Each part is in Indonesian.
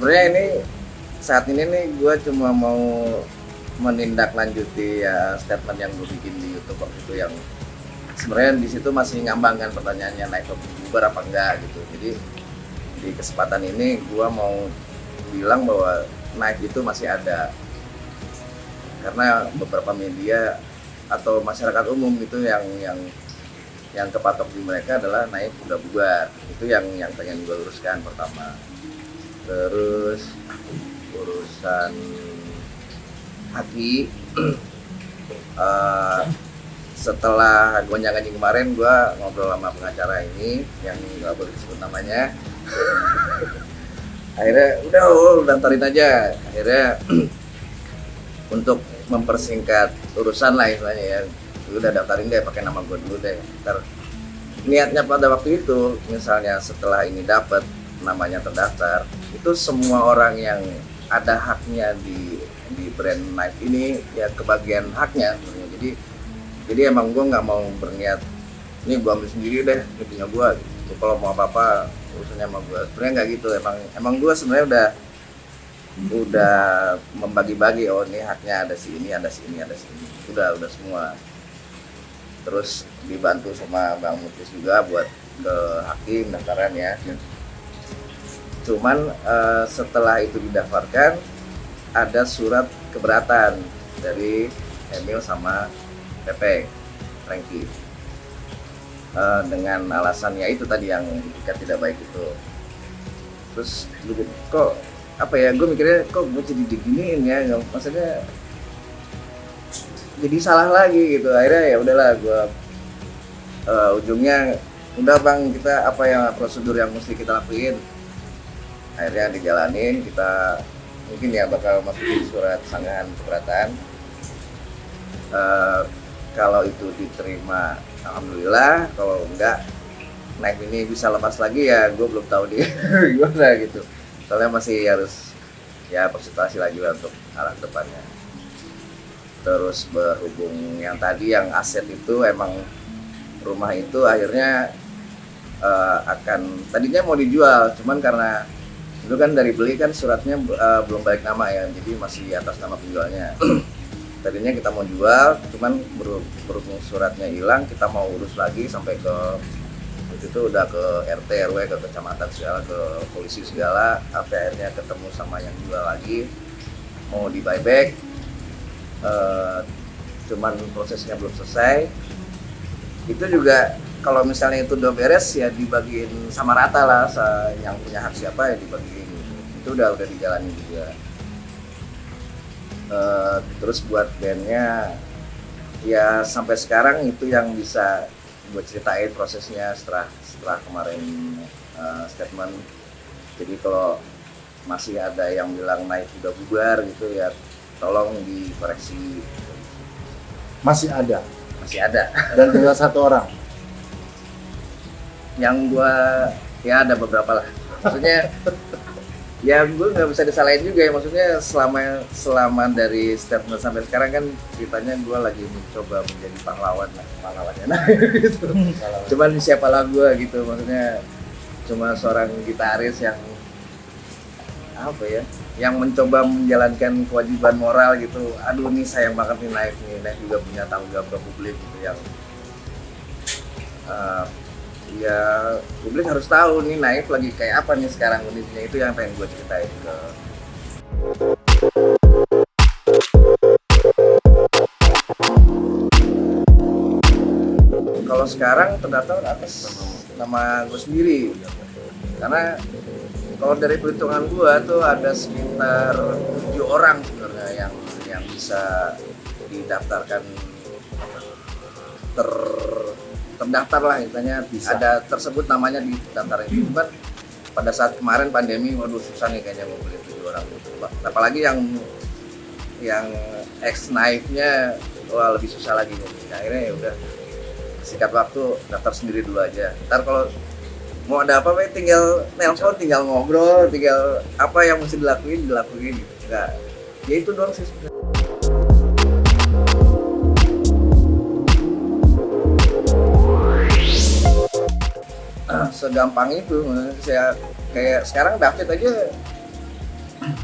sebenarnya ini saat ini nih gue cuma mau menindaklanjuti ya statement yang gue bikin di YouTube waktu itu, yang sebenarnya di situ masih ngambang kan pertanyaannya naik ke Uber apa enggak gitu. Jadi di kesempatan ini gue mau bilang bahwa naik itu masih ada, karena beberapa media atau masyarakat umum itu yang kepatok di mereka adalah naik udah bubar. Itu yang pengen gue luruskan pertama. Terus urusan haki, setelah gonjang-ganjing kemarin gue ngobrol sama pengacara ini yang nggak boleh disebut namanya. Akhirnya udah daftarin aja. Akhirnya untuk mempersingkat urusan lah istilahnya ya, udah daftarin deh pakai nama gue dulu deh. Ntar niatnya pada waktu itu misalnya setelah ini dapat namanya terdaftar, itu semua orang yang ada haknya di brand Nike ini ya kebagian haknya sebenarnya. Jadi emang gue nggak mau berniat ini gue ambil sendiri deh, ini punya gue gitu. Kalau mau apa urusannya sama gue, sebenarnya nggak gitu. Emang gue sebenarnya udah membagi-bagi, oh ini haknya ada si ini, ada si ini, ada si ini, udah semua. Terus dibantu sama Bang Mutis juga buat ke hakim daftaran ya. Cuman setelah itu didaftarkan ada surat keberatan dari Emil sama Pepe Franky dengan alasannya itu tadi yang etikat tidak baik itu. Terus kok apa ya, gue mikirnya kok gue jadi diginiin ya, maksudnya jadi salah lagi gitu. Akhirnya ya udahlah, gue ujungnya udah Bang, kita apa yang prosedur yang mesti kita lakuin. Akhirnya dijalanin, kita mungkin ya bakal masukin surat sanggahan keberatan. Kalau itu diterima alhamdulillah, kalau enggak naik ini bisa lepas lagi ya gue belum tahu dia gimana gitu. Soalnya masih harus ya konsultasi lagi lah untuk arah depannya. Terus berhubung yang tadi yang aset itu, emang rumah itu akhirnya akan tadinya mau dijual, cuman karena itu kan dari beli kan suratnya belum balik nama ya, jadi masih atas nama penjualnya. Tadinya kita mau jual, cuman berhubung suratnya hilang, kita mau urus lagi sampai ke itu udah ke RT RW, ke kecamatan segala, ke polisi segala, sampai akhirnya ketemu sama yang jual lagi, mau di buyback, cuman prosesnya belum selesai. Itu juga kalau misalnya itu udah beres ya dibagiin sama rata lah, yang punya hak siapa ya dibagiin. Itu udah dijalanin juga. Terus buat bandnya ya sampai sekarang itu yang bisa gue ceritain prosesnya setelah kemarin statement. Jadi kalau masih ada yang bilang naik udah bubar gitu ya tolong dikoreksi. Masih ada Dan tinggal satu orang yang gue ya ada beberapa lah, maksudnya ya gue nggak bisa disalahin juga ya, maksudnya selama dari statement sampai sekarang kan ceritanya gue lagi mencoba menjadi pahlawannya nah gitu. Cuman siapa lah gue gitu, maksudnya cuma seorang gitaris yang apa ya, yang mencoba menjalankan kewajiban moral gitu. Aduh nih sayang banget nih naik juga punya tanggung jawab ke publik gitu, yang ya publik harus tahu nih naik lagi kayak apa nih sekarang kondisinya. Itu yang pengen gue ceritain ke kalau sekarang terdaftar atas nama gue sendiri, karena kalau dari perhitungan gue tuh ada sekitar 7 orang sebenarnya yang bisa didaftarkan, terdaftar lah intinya, ada tersebut namanya di daftar itu. Kan pada saat kemarin pandemi, waduh susah nih kayaknya mau beli 7 orang itu. Apalagi yang ex naifnya wah lebih susah lagi nih. Akhirnya ya udah sikat waktu, daftar sendiri dulu aja. Ntar kalau mau ada apa tinggal nelpon, tinggal ngobrol, tinggal apa yang mesti dilakuin gitu. Enggak, ya itu doang sih sebenarnya. Segampang itu. Saya kayak sekarang David aja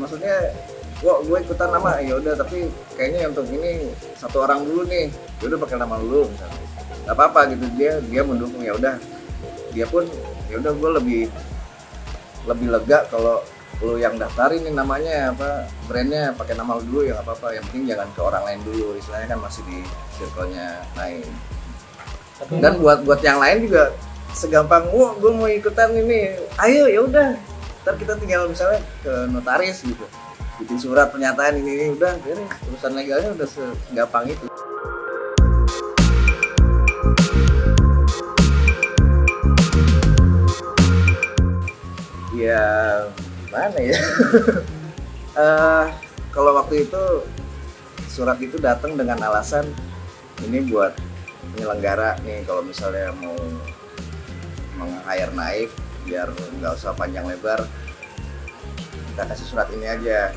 maksudnya gue ikutan nama ya udah, tapi kayaknya untuk ini satu orang dulu nih, ya udah pakai nama lu misalnya, nggak apa-apa gitu, dia mendukung, ya udah dia pun ya udah, gue lebih lega kalau lu yang daftarin nih namanya apa, brandnya pakai nama lu dulu ya nggak apa-apa, yang penting jangan ke orang lain dulu, istilahnya kan masih di circle-nya lain. Dan buat yang lain juga segampang, wah gue mau ikutan ini, ayo ya udah, ntar kita tinggal misalnya ke notaris gitu, bikin surat pernyataan ini udah beres, urusan legalnya udah segampang itu. Ya gimana ya? Kalau waktu itu surat itu datang dengan alasan ini buat penyelenggara nih, kalau misalnya mau meng-hire Naif biar nggak usah panjang lebar, kita kasih surat ini aja.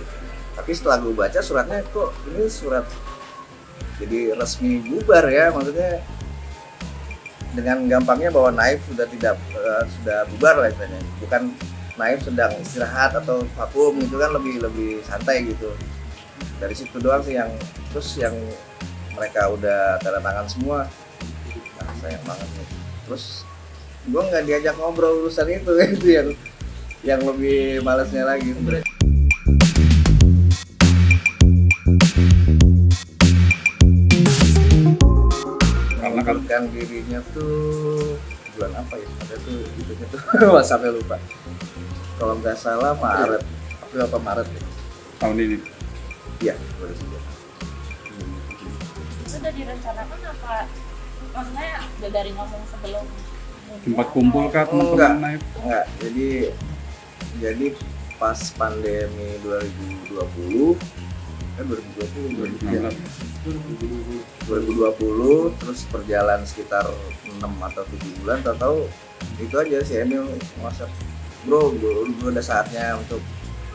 Tapi setelah gue baca suratnya, kok ini surat jadi resmi bubar ya, maksudnya dengan gampangnya bahwa Naif sudah tidak sudah bubar lah istilahnya, bukan Naif sedang istirahat atau vakum gitu kan, lebih santai gitu. Dari situ doang sih yang, terus yang mereka udah tanda tangan semua, nah, sayang banget nih. Terus gue nggak diajak ngobrol urusan itu itu yang lebih malesnya lagi. Mengundurkan dirinya tuh bulan apa ya? Ada tuh itunya tuh sampai lupa. Kalau nggak salah Maret, April apa Maret ya? Tahun ini. Iya, 2003. Itu udah direncanakan apa? Maksudnya udah dari ngomong sebelum Sempat kumpul kah teman-teman Naif? Enggak. Jadi pas pandemi 2020 kan 2020 terus berjalan sekitar 6 atau 7 bulan, tahu itu aja si Emil WhatsApp, bro udah saatnya untuk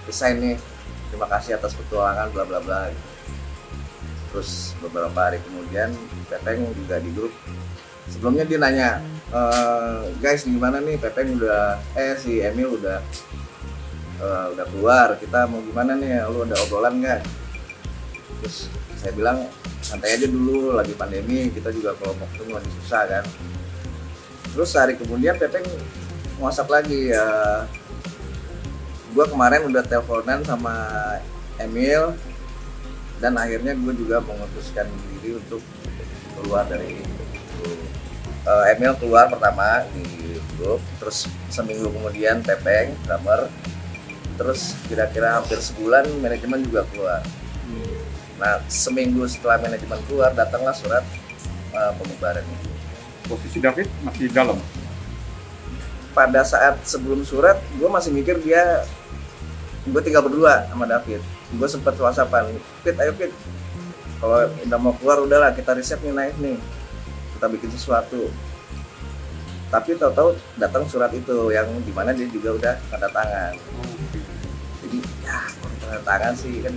resign nih, terima kasih atas petualangan bla bla bla gitu. Terus beberapa hari kemudian Pepeng juga di grup, sebelumnya dia nanya, guys gimana nih, Pepeng udah si Emil udah keluar, kita mau gimana nih, lu ada obrolan nggak? Terus saya bilang santai aja dulu, lagi pandemi, kita juga kalau mau ketemu lagi susah kan. Terus hari kemudian Pepeng WhatsApp lagi, gue kemarin udah teleponan sama Emil dan akhirnya gue juga memutuskan diri untuk keluar dari grup. Emil keluar pertama di grup, terus seminggu kemudian Pepeng drummer, terus kira-kira hampir sebulan manajemen juga keluar. Nah seminggu setelah manajemen keluar datanglah surat pembubaran itu. Posisi David masih dalam. Pada saat sebelum surat gue masih mikir gue tinggal berdua sama David. Gue sempet whatsappan, Pit ayo Pit, kalau udah mau keluar udahlah kita riset nih Naif nih, kita bikin sesuatu. Tapi tahu-tahu datang surat itu yang dimana dia juga udah tanda tangan. Jadi ya kalau tanda tangan sih kan.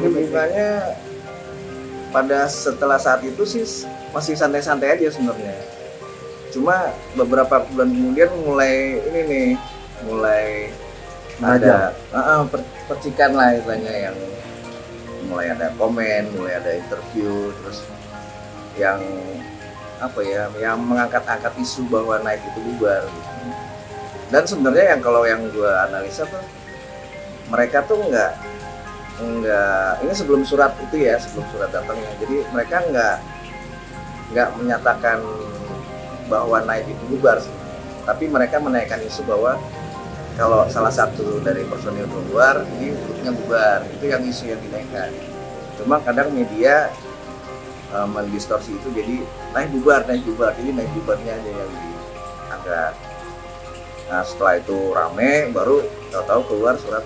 Hubungannya pada setelah saat itu sih masih santai-santai aja sebenarnya. Cuma beberapa bulan kemudian mulai ada percikan lah istilahnya, yang mulai ada komen, mulai ada interview, terus yang yang mengangkat-angkat isu bahwa Naif itu bubar gitu. Dan sebenarnya kalau yang gue analisa tuh mereka tuh enggak ini sebelum surat itu ya, sebelum surat datangnya, jadi mereka enggak menyatakan bahwa Naif itu bubar sih. Tapi mereka menaikkan isu bahwa kalau salah satu dari personil keluar ini grupnya bubar, itu yang isu yang dinaikkan. Cuma kadang media mendistorsi itu jadi naik bubar, jadi naik bubarnya aja yang diangkat. Nah setelah itu rame, baru tahu-tahu keluar surat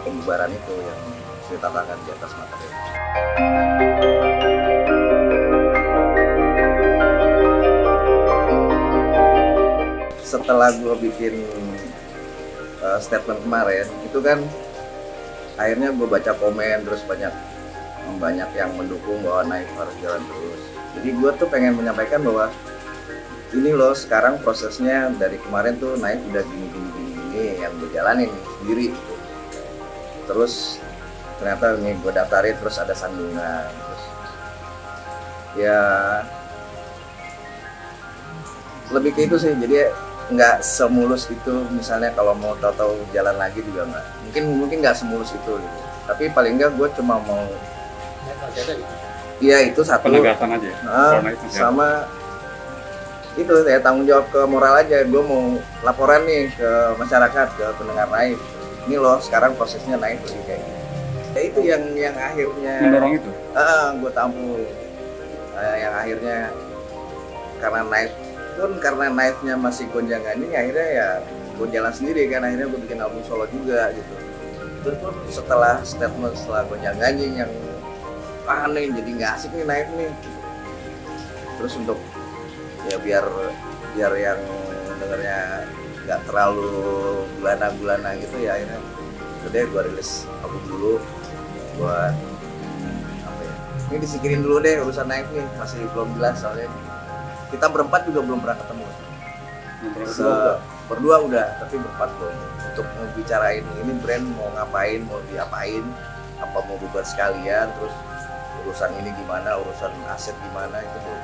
pembubaran itu yang cerita tangan di atas materi. Setelah gue bikin statement kemarin itu kan akhirnya gue baca komen, terus banyak yang mendukung bahwa Naif harus jalan terus. Jadi gue tuh pengen menyampaikan bahwa ini loh sekarang prosesnya dari kemarin tuh naik udah gini yang gue jalanin sendiri gitu. Terus ternyata ini gue daftarin terus ada sandungan, terus ya lebih ke itu sih, jadi nggak semulus itu. Misalnya kalau mau tahu-tahu jalan lagi juga nggak, mungkin nggak semulus itu gitu. Tapi paling nggak gue cuma mau, iya itu satu, Penegasan aja ya. Kalau naik masih ada. sama itu ya tanggung jawab ke moral aja. Gue mau laporan nih ke masyarakat, ke pendengar naik, ini loh sekarang prosesnya naik lagi kayak gini. Ya itu yang akhirnya Mendorong itu. gue tampung. Yang akhirnya karena naik pun, karena naiknya masih gonjang-ganjing, akhirnya ya gue jalan sendiri kan. Akhirnya gue bikin album solo juga gitu. Itu pun setelah statement, setelah gonjang-ganjing yang aneh, jadi nggak asik nih naik nih. Terus untuk ya biar yang dengernya nggak terlalu gulana gitu ya, akhirnya udah gue rilis album dulu buat apa ya, ini disingkirin dulu deh urusan naik nih, masih belum jelas soalnya kita berempat juga belum pernah ketemu. Berdua udah, tapi berempat belum, untuk membicarain ini brand mau ngapain, mau diapain, apa mau bubar sekalian, terus urusan ini gimana, urusan aset gimana, itu belum.